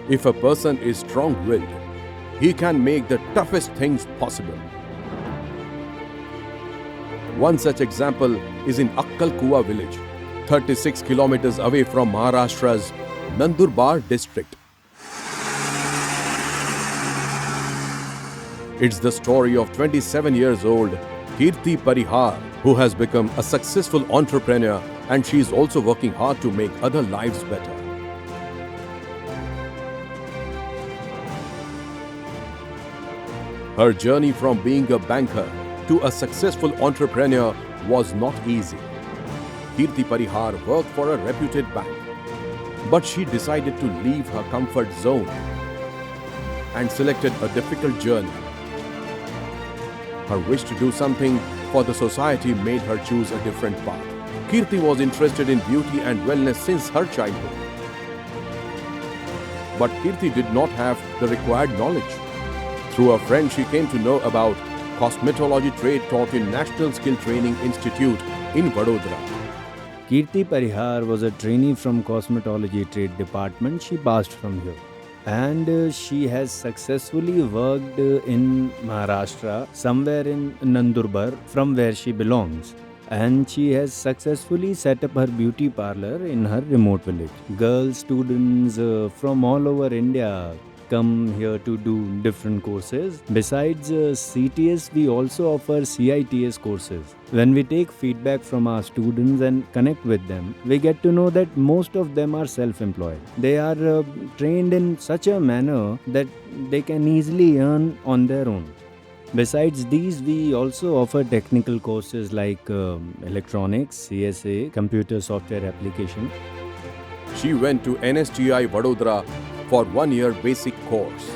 If a person is strong-willed, he can make the toughest things possible. One such example is in Akkalkuwa village, 36 kilometers away from Maharashtra's Nandurbar district. It's the story of 27 years old Kirti Parihar, who has become a successful entrepreneur, and she is also working hard to make other lives better. Her journey from being a banker to a successful entrepreneur was not easy. Kirti Parihar worked for a reputed bank, but she decided to leave her comfort zone and selected a difficult journey. Her wish to do something for the society made her choose a different path. Kirti was interested in beauty and wellness since her childhood. But Kirti did not have the required knowledge. Through a friend, she came to know about cosmetology trade taught in National Skill Training Institute in Vadodara. Kirti Parihar was a trainee from cosmetology trade department. She passed from here. And she has successfully worked in Maharashtra, somewhere in Nandurbar, from where she belongs. And she has successfully set up her beauty parlor in her remote village. Girl students from all over India come here to do different courses. Besides CTS, we also offer CITS courses. When we take feedback from our students and connect with them, we get to know that most of them are self-employed. They are trained in such a manner that they can easily earn on their own. Besides these, we also offer technical courses like electronics, CSA, computer software application. She went to NSTI Vadodara for 1 year basic course.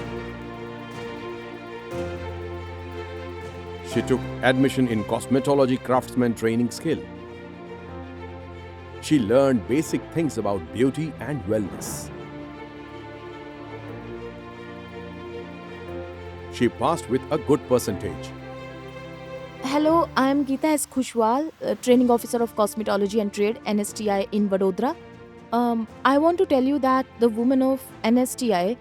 She took admission in cosmetology craftsman training skill. She learned basic things about beauty and wellness. She passed with a good percentage. Hello, I am Geeta S. Khushwal, Training Officer of Cosmetology and Trade, NSTI in Vadodara. I want to tell you that the women of NSTI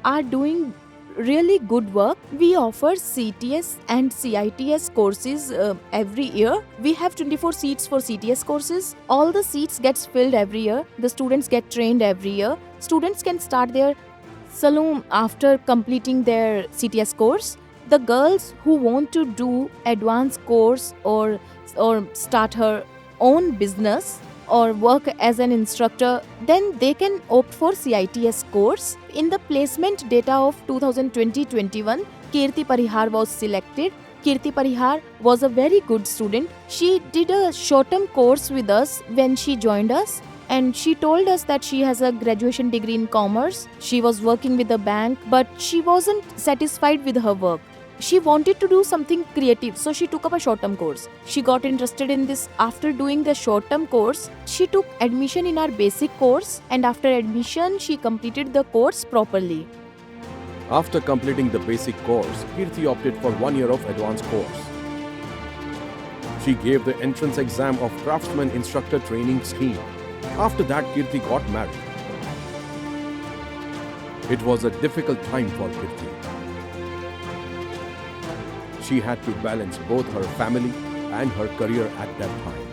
are doing really good work. We offer CTS and CITS courses every year. We have 24 seats for CTS courses. All the seats gets filled every year. The students get trained every year. Students can start their salon after completing their CTS course. The girls who want to do advanced course or start her own business or work as an instructor, then they can opt for CITS course. In the placement data of 2020-21, Kirti Parihar was selected. Kirti Parihar was a very good student. She did a short-term course with us when she joined us, and she told us that she has a graduation degree in commerce. She was working with a bank, but she wasn't satisfied with her work. She wanted to do something creative, so she took up a short-term course. She got interested in this. After doing the short-term course, she took admission in our basic course, and after admission, she completed the course properly. After completing the basic course, Kirti opted for 1 year of advanced course. She gave the entrance exam of Craftsman Instructor Training Scheme. After that, Kirti got married. It was a difficult time for Kirti. She had to balance both her family and her career at that time.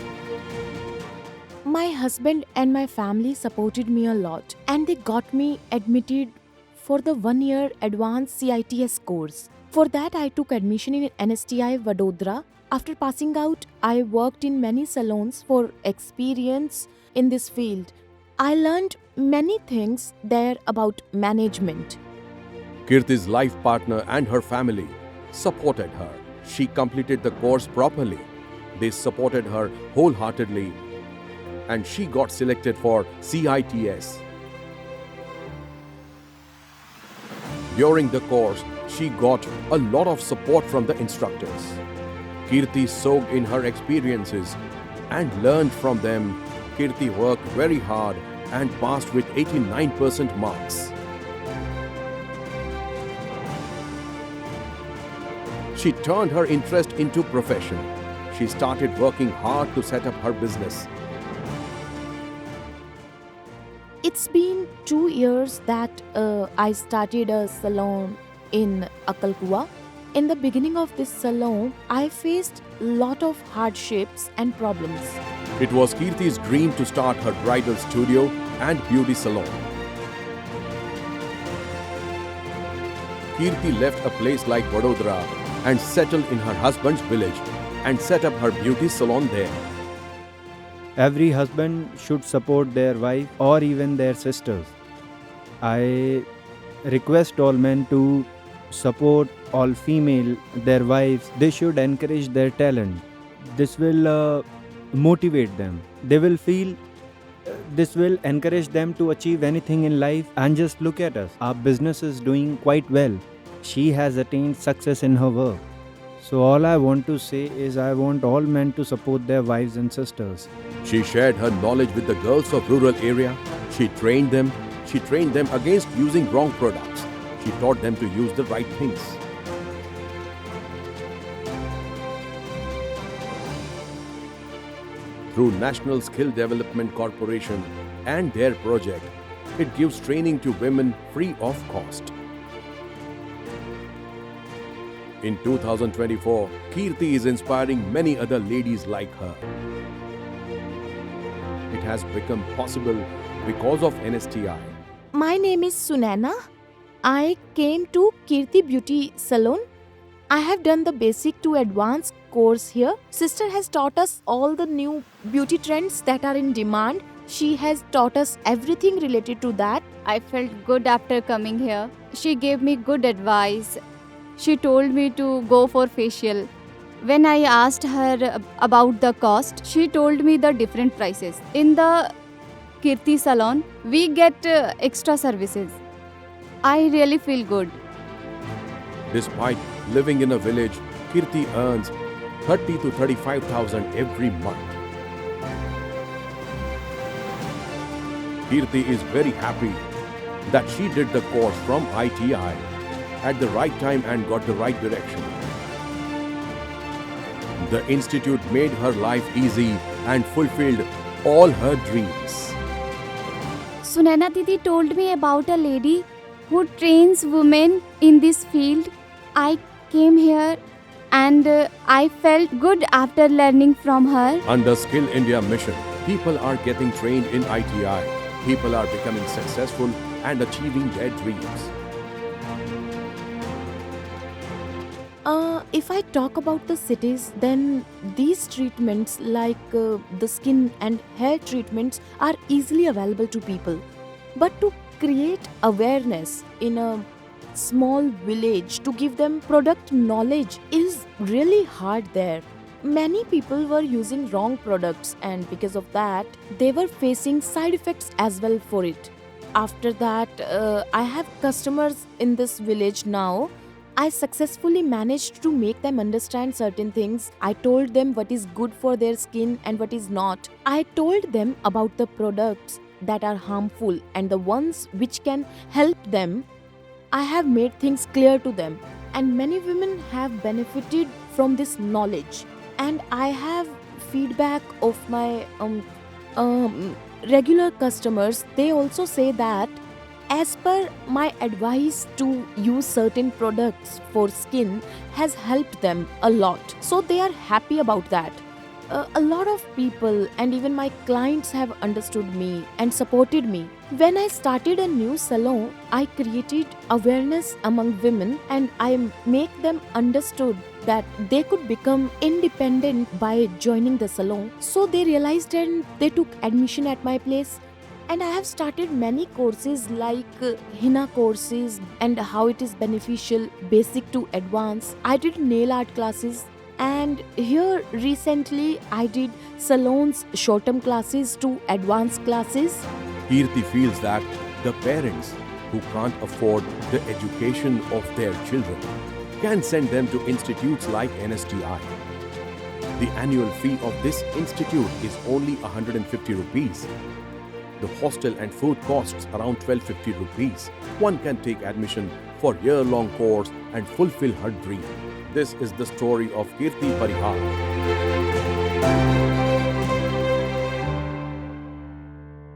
My husband and my family supported me a lot, and they got me admitted for the 1 year advanced CITS course. For that, I took admission in NSTI Vadodara. After passing out, I worked in many salons for experience in this field. I learned many things there about management. Kirti's life partner and her family supported her. She completed the course properly. They supported her wholeheartedly, and she got selected for CITS. During the course, she got a lot of support from the instructors. Kirti soaked in her experiences and learned from them. Kirti worked very hard and passed with 89% marks. She turned her interest into profession. She started working hard to set up her business. It's been 2 years that I started a salon in Akalkua. In the beginning of this salon, I faced lot of hardships and problems. It was Kirti's dream to start her bridal studio and beauty salon. Kirti left a place like Vadodara and settled in her husband's village and set up her beauty salon there. Every husband should support their wife or even their sisters. I request all men to support all female their wives. They should encourage their talent. This will motivate them. They will feel this will encourage them to achieve anything in life. And just look at us. Our business is doing quite well. She has attained success in her work. So all I want to say is I want all men to support their wives and sisters. She shared her knowledge with the girls of rural area. She trained them. She trained them against using wrong products. She taught them to use the right things. Through National Skill Development Corporation and their project, it gives training to women free of cost. In 2024, Kirti is inspiring many other ladies like her. It has become possible because of NSTI. My name is Sunaina. I came to Kirti Beauty Salon. I have done the basic to advanced course here. Sister has taught us all the new beauty trends that are in demand. She has taught us everything related to that. I felt good after coming here. She gave me good advice. She told me to go for facial. When I asked her about the cost, she told me the different prices. In the Kirti salon, we get extra services. I really feel good. Despite living in a village, Kirti earns 30 to 35,000 every month. Kirti is very happy that she did the course from ITI at the right time and got the right direction. The institute made her life easy and fulfilled all her dreams. Sunaina Didi told me about a lady who trains women in this field. I came here and I felt good after learning from her. Under Skill India mission, people are getting trained in ITI. People are becoming successful and achieving their dreams. If I talk about the cities, then these treatments like the skin and hair treatments are easily available to people. But to create awareness in a small village, to give them product knowledge is really hard there. Many people were using wrong products, and because of that, they were facing side effects as well for it. After that, I have customers in this village now. I successfully managed to make them understand certain things. I told them what is good for their skin and what is not. I told them about the products that are harmful and the ones which can help them. I have made things clear to them, and many women have benefited from this knowledge. And I have feedback of my regular customers. They also say that as per my advice to use certain products for skin has helped them a lot. So they are happy about that. A lot of people and even my clients have understood me and supported me. When I started a new salon, I created awareness among women and I make them understood that they could become independent by joining the salon. So they realized and they took admission at my place. And I have started many courses like henna courses and how it is beneficial, basic to advanced. I did nail art classes, and here recently I did salons short-term classes to advanced classes. Kirti feels that the parents who can't afford the education of their children can send them to institutes like NSTI. The annual fee of this institute is only 150 rupees. The hostel and food costs around 1250 rupees. One can take admission for year-long course and fulfill her dream. This is the story of Kirti Parihar.